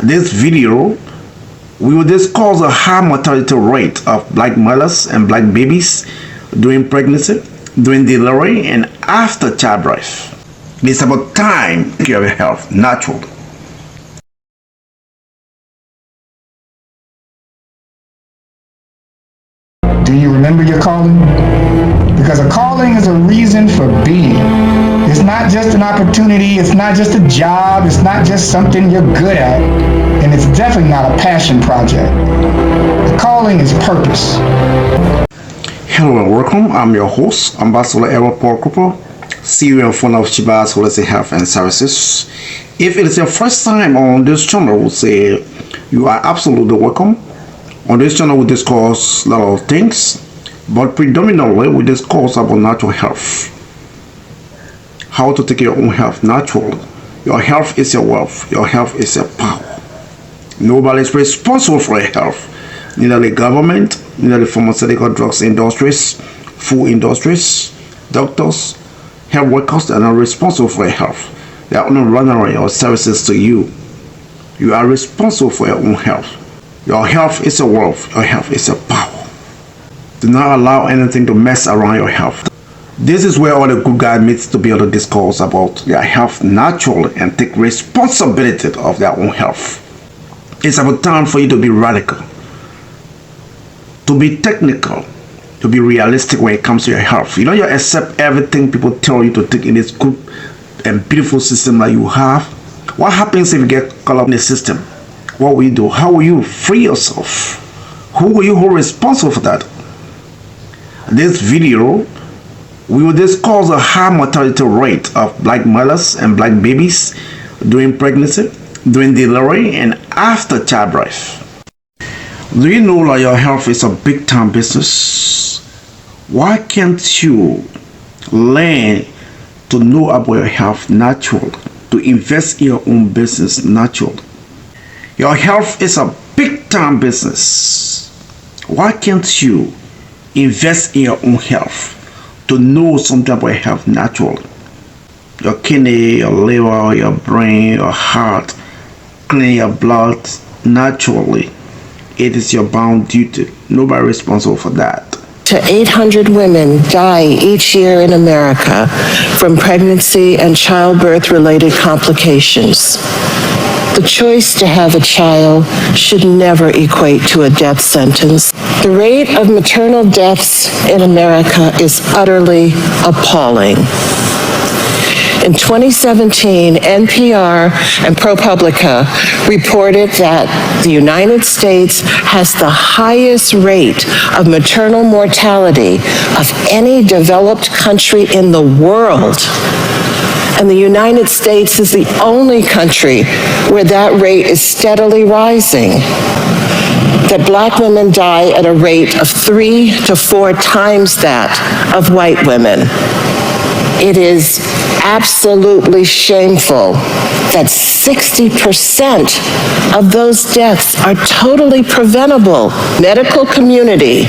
This video, we will discuss the high mortality rate of black mothers and black babies during pregnancy, during delivery, and after childbirth. It's about time to take care of your health naturally. Do you remember your calling? Because a calling is a reason for being. It's not just an opportunity, it's not just a job, it's not just something you're good at, and it's definitely not a passion project. The calling is purpose. Hello and welcome. I'm your host, Ambassador Errol Paul Cooper, CEO and founder of Childbirth Holistic Health and Services. If it is your first time on this channel, we'll say you are absolutely welcome. On this channel, we discuss a lot of things, but predominantly we discuss about natural health. How to take care of your own health naturally. Your health is your wealth. Your health is your power. Nobody is responsible for your health. Neither the government, neither the pharmaceutical drugs industries, food industries, doctors, health workers are not responsible for your health. They are only rendering your services to you. You are responsible for your own health. Your health is your wealth. Your health is your power. Do not allow anything to mess around your health. This is where all the good guys meet to be able to discuss about their health naturally and take responsibility of their own health. It's about time for you to be radical, to be technical, to be realistic when it comes to your health. You don't accept everything people tell you to take in this good and beautiful system that you have. What happens if you get caught up in the system? What will you do? How will you free yourself? Who will you hold responsible for that? This video, we will discuss the high mortality rate of black mothers and black babies during pregnancy, during delivery, and after childbirth. Do you know that your health is a big time business? Why can't you learn to know about your health naturally, to invest in your own business naturally? Your health is a big time business. Why can't you invest in your own health to know something about your health naturally? Your kidney, your liver, your brain, your heart, clean your blood naturally. It is your bound duty. Nobody responsible for that. To 800 women die each year in America from pregnancy and childbirth-related complications. The choice to have a child should never equate to a death sentence. The rate of maternal deaths in America is utterly appalling. In 2017, NPR and ProPublica reported that the United States has the highest rate of maternal mortality of any developed country in the world. And the United States is the only country where that rate is steadily rising. That black women die at a rate of 3 to 4 times that of white women. It is absolutely shameful that 60% of those deaths are totally preventable. Medical community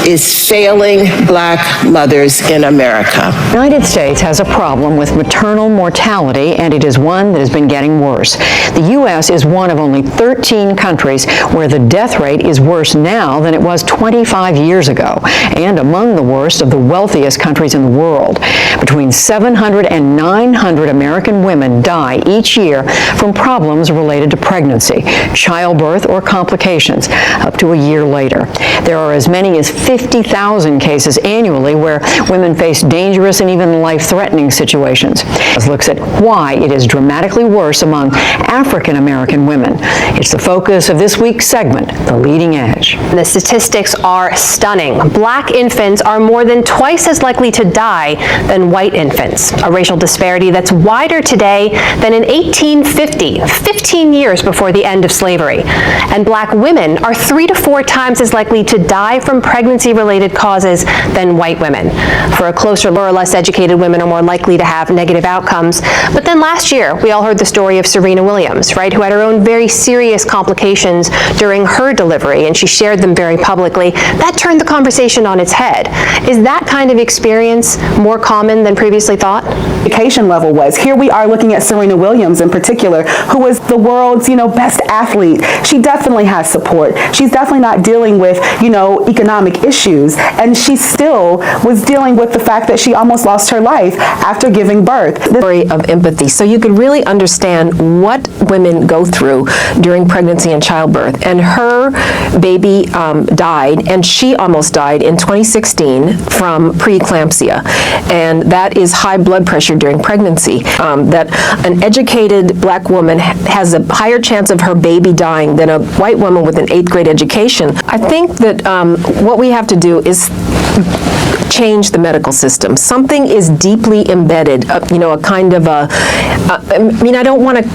is failing black mothers in America. The United States has a problem with maternal mortality, and it is one that has been getting worse. The U.S. is one of only 13 countries where the death rate is worse now than it was 25 years ago, and among the worst of the wealthiest countries in the world. Between 700 and 900 American women die each year from problems related to pregnancy, childbirth, or complications, up to a year later. There are as many as 50,000 cases annually where women face dangerous and even life-threatening situations. This looks at why it is dramatically worse among African American women. It's the focus of this week's segment, The Leading Edge. The statistics are stunning. Black infants are more than twice as likely to die than white infants, a racial disparity that's wider today than in 1850, 15 years before the end of slavery. And black women are 3 to 4 times as likely to die from pregnancy pregnancy-related causes than white women. For a closer look, less educated women are more likely to have negative outcomes. But then last year, we all heard the story of Serena Williams, right, who had her own very serious complications during her delivery, and she shared them very publicly. That turned the conversation on its head. Is that kind of experience more common than previously thought? Education level was. Here we are looking at Serena Williams in particular, who was the world's, best athlete. She definitely has support. She's definitely not dealing with, economic issues, and she still was dealing with the fact that she almost lost her life after giving birth. The story of empathy, so you could really understand what women go through during pregnancy and childbirth. And her baby died, and she almost died in 2016 from preeclampsia, and that is high blood pressure during pregnancy. That an educated black woman has a higher chance of her baby dying than a white woman with an 8th grade education. I think that what we have to do is change the medical system. Something is deeply embedded, I don't want to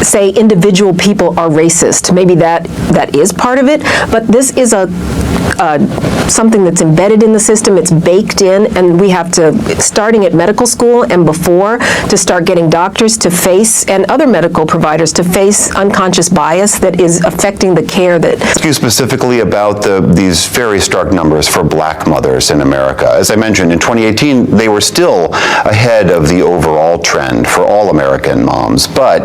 say individual people are racist. Maybe that is part of it, but this is something that's embedded in the system, it's baked in, and we have to, starting at medical school and before, to start getting doctors to face, and other medical providers to face unconscious bias that is affecting the care that... Ask you specifically about these very stark numbers for black mothers in America. As I mentioned, in 2018, they were still ahead of the overall trend for all American moms, but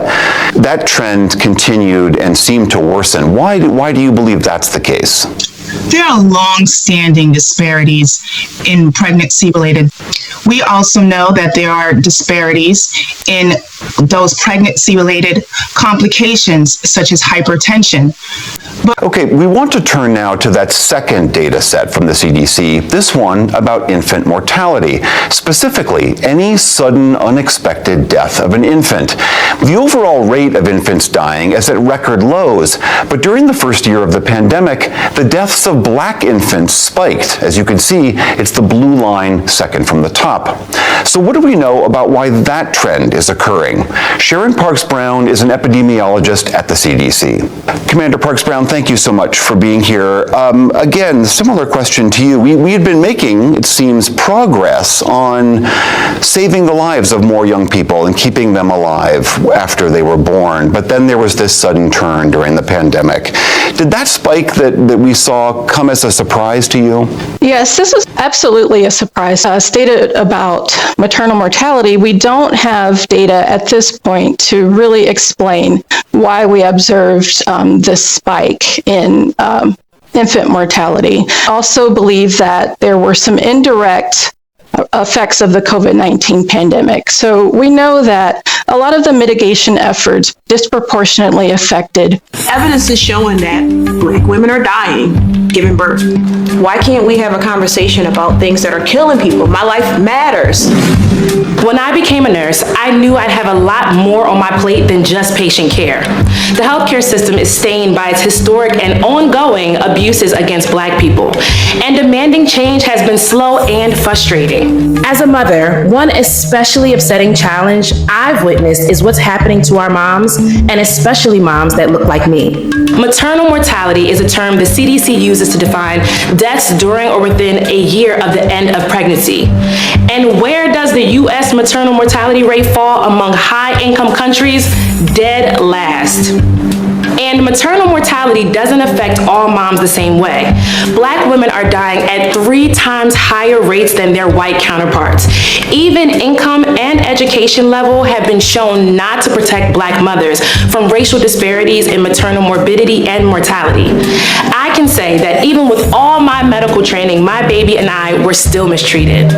that trend continued and seemed to worsen. Why do you believe that's the case? There are long-standing disparities in pregnancy-related. We also know that there are disparities in those pregnancy-related complications, such as hypertension. Okay, we want to turn now to that second data set from the CDC, this one about infant mortality, specifically any sudden unexpected death of an infant. The overall rate of infants dying is at record lows, but during the first year of the pandemic, the deaths of black infants spiked. As you can see, it's the blue line second from the top. So what do we know about why that trend is occurring? Sharon Parks-Brown is an epidemiologist at the CDC. Commander Parks-Brown, thank you so much for being here. Again, similar question to you. We had been making, it seems, progress on saving the lives of more young people and keeping them alive after they were born, but then there was this sudden turn during the pandemic. Did that spike that we saw come as a surprise to you? Yes, this was absolutely a surprise. Stated about maternal mortality, we don't have data at this point to really explain why we observed this spike in infant mortality. Also believe that there were some indirect effects of the COVID-19 pandemic. So we know that a lot of the mitigation efforts disproportionately affected. Evidence is showing that Black women are dying giving birth. Why can't we have a conversation about things that are killing people? My life matters. When I became a nurse, I knew I'd have a lot more on my plate than just patient care. The healthcare system is stained by its historic and ongoing abuses against Black people, and demanding change has been slow and frustrating. As a mother, one especially upsetting challenge I've witnessed is what's happening to our moms, and especially moms that look like me. Maternal mortality is a term the CDC uses to define deaths during or within a year of the end of pregnancy. And where does the U.S. maternal mortality rate fall among high-income countries? Dead last. And maternal mortality doesn't affect all moms the same way. Black women are dying at 3 times higher rates than their white counterparts. Even income and education level have been shown not to protect Black mothers from racial disparities in maternal morbidity and mortality. I can say that even with all my medical training, my baby and I were still mistreated.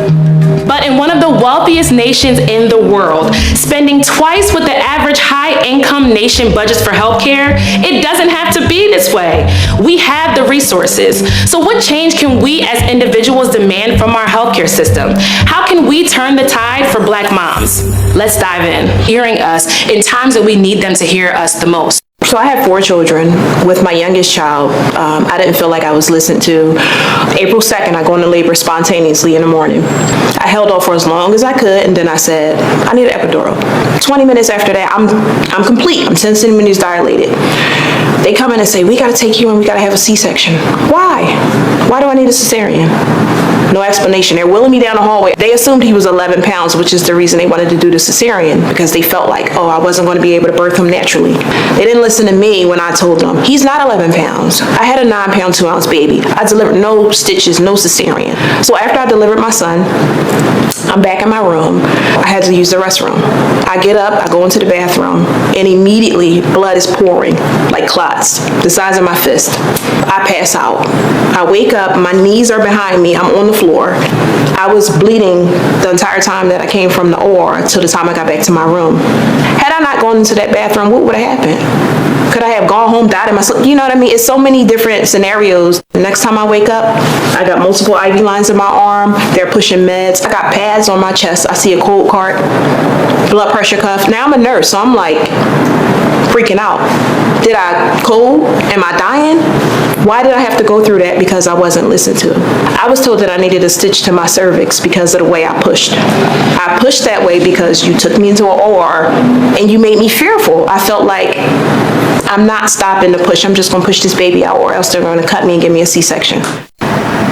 But in one of the wealthiest nations in the world, spending twice what the average high-income nation budgets for healthcare, it doesn't have to be this way. We have the resources. So what change can we as individuals demand from our healthcare system? How can we turn the tide for Black moms? Let's dive in. Hearing us in times that we need them to hear us the most. So I have 4 children. With my youngest child, I didn't feel like I was listened to. April 2nd, I go into labor spontaneously in the morning. I held off for as long as I could, and then I said, I need an epidural. 20 minutes after that, I'm complete. I'm 10 centimeters dilated. They come in and say, we got to take you in, we got to have a C-section. Why? Why do I need a cesarean? No explanation. They're wheeling me down the hallway. They assumed he was 11 pounds, which is the reason they wanted to do the cesarean, because they felt like, oh, I wasn't going to be able to birth him naturally. They didn't listen to me when I told them, he's not 11 pounds. I had a 9-pound, 2-ounce baby. I delivered no stitches, no cesarean. So after I delivered my son, I'm back in my room. I had to use the restroom. I get up, I go into the bathroom, and immediately blood is pouring like clots, the size of my fist. I pass out. I wake up, my knees are behind me, I'm on the floor. I was bleeding the entire time that I came from the OR until the time I got back to my room. Had I not gone into that bathroom, what would have happened? Could I have gone home, died in my sleep? You know what I mean? It's so many different scenarios. The next time I wake up, I got multiple IV lines in my arm. They're pushing meds. I got pads on my chest. I see a cold cart, blood pressure cuff. Now I'm a nurse, so I'm like freaking out. Did I cold? Am I dying? Why did I have to go through that? Because I wasn't listened to. I was told that I needed a stitch to my cervix because of the way I pushed. I pushed that way because you took me into an OR and you made me fearful. I felt like I'm not stopping to push. I'm just going to push this baby out, or else they're going to cut me and give me a C-section.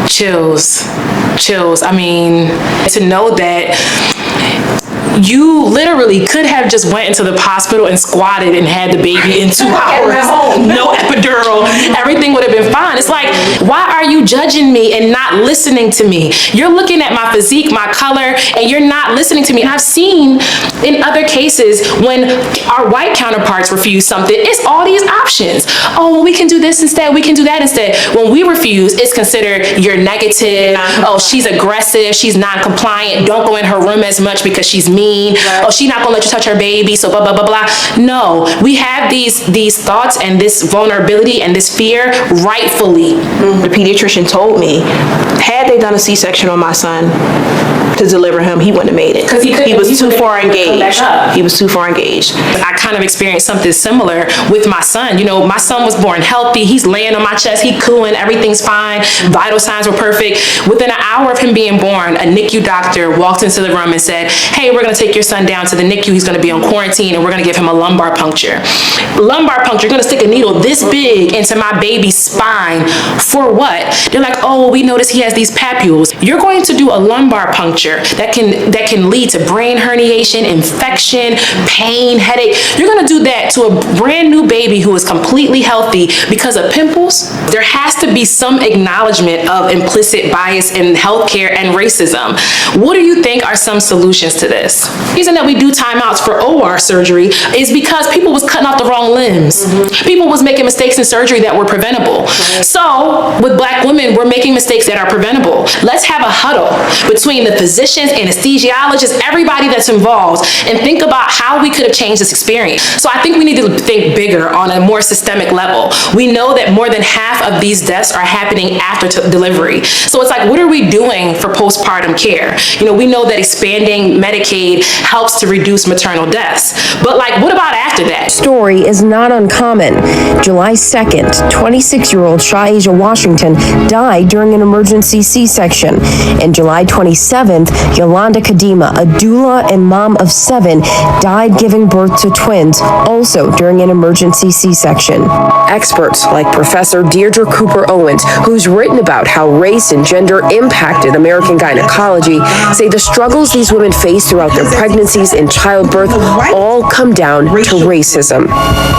Chills. I mean, to know that you literally could have just went into the hospital and squatted and had the baby in 2 hours. No epidural. Everything would have been fine. It's like, why are you judging me and not listening to me? You're looking at my physique, my color, and you're not listening to me. I've seen in other cases when our white counterparts refuse something, it's all these options. Oh, well, we can do this instead. We can do that instead. When we refuse, it's considered you're negative. Oh, she's aggressive. She's non-compliant. Don't go in her room as much because she's mean. Oh, she's not gonna let you touch her baby, so blah, blah, blah, blah. No, we have these thoughts and this vulnerability and this fear rightfully. The pediatrician told me, had they done a C-section on my son to deliver him, he wouldn't have made it. Because he was too far engaged. He was too far engaged. I kind of experienced something similar with my son. You know, my son was born healthy. He's laying on my chest. He cooing. Everything's fine. Vital signs were perfect. Within an hour of him being born, a NICU doctor walked into the room and said, hey, we're going to take your son down to the NICU. He's going to be on quarantine, and we're going to give him a lumbar puncture. Lumbar puncture, you're going to stick a needle this big into my baby's spine. For what? They're like, oh, we notice he has these papules. You're going to do a lumbar puncture that can lead to brain herniation, infection, pain, headache. You're going to do that to a brand new baby who is completely healthy because of pimples. There has to be some acknowledgement of implicit bias in healthcare and racism. What do you think are some solutions to this? The reason that we do timeouts for OR surgery is because people was cutting off the wrong limbs. People was making mistakes in surgery that were preventable. So with Black women, we're making mistakes that are preventable. Let's have a huddle between the physicians, anesthesiologists, everybody that's involved, and think about how we could have changed this experience. So I think we need to think bigger on a more systemic level. We know that more than half of these deaths are happening after delivery. So it's like, what are we doing for postpartum care? You know, we know that expanding Medicaid helps to reduce maternal deaths. But like, what about after that? Story is not uncommon. July 2nd, 26-year-old Shaija Washington died during an emergency C-section. And July 27th, Yolanda Kadima, a doula and mom of 7, died giving birth to twins, also during an emergency C-section. Experts like Professor Deirdre Cooper Owens, who's written about how race and gender impacted American gynecology, say the struggles these women face throughout their pregnancies and childbirth all come down to racism.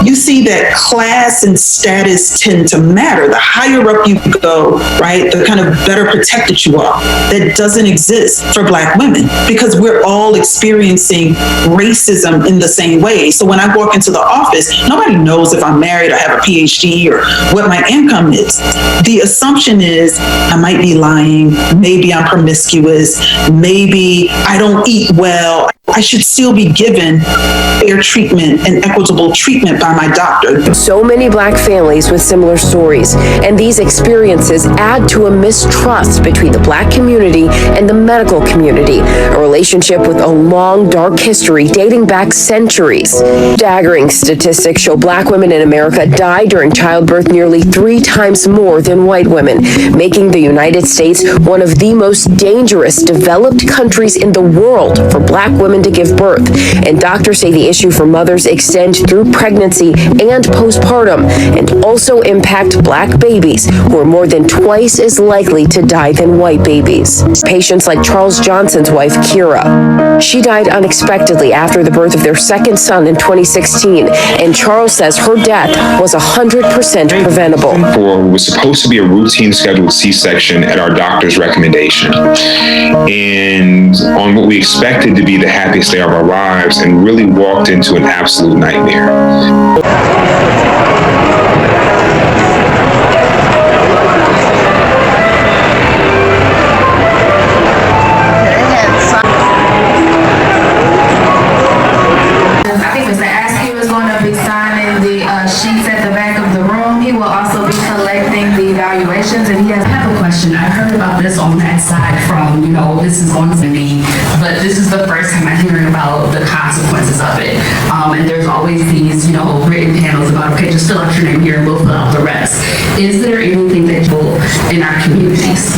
You see that class and status tend to matter. The higher up you go, right, the kind of better protected you are. That doesn't exist for Black women because we're all experiencing racism in the same way. So when I walk into the office, nobody knows if I'm married or have a PhD or what my income is. The assumption is I might be lying, maybe I'm promiscuous, maybe I don't eat well. I should still be given fair treatment and equitable treatment by my doctor. So many Black families with similar stories. and these experiences add to a mistrust between the Black community and the medical community, a relationship with a long, dark history dating back centuries. Staggering statistics show Black women in America die during childbirth nearly 3 times more than white women, making the United States one of the most dangerous developed countries in the world for Black women to give birth. And doctors say the issue for mothers extends through pregnancy and postpartum, and also impact Black babies, who are more than twice as likely to die than white babies. Patients like Charles Johnson's wife, Kira. She died unexpectedly after the birth of their second son in 2016, and Charles says her death was 100% preventable. For was supposed to be a routine scheduled C-section at our doctor's recommendation, and on what we expected to be the happiest day of our lives, and really walked into an absolute nightmare. Sheets at the back of the room. He will also be collecting the evaluations, and he has. I have a question. I heard about this on that side from, this is going to me, but this is the first time I'm hearing about the consequences of it. And there's always these, written panels about, okay, just fill out your name here and we'll fill out the rest. Is there anything that you in our communities?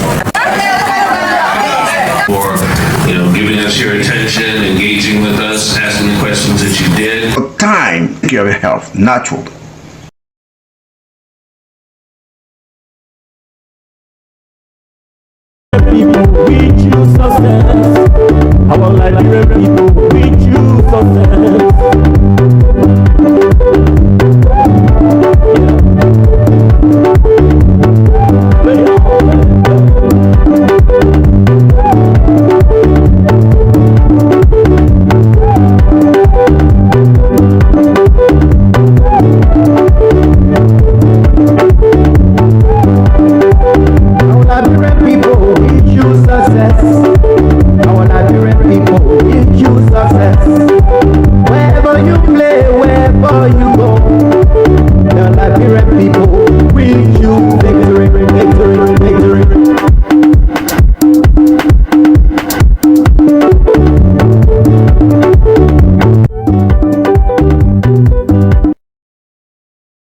For, giving us your attention, engaging with us, asking the questions that you did. Time to your health, naturally. People reach you success. Our life, people reach you success.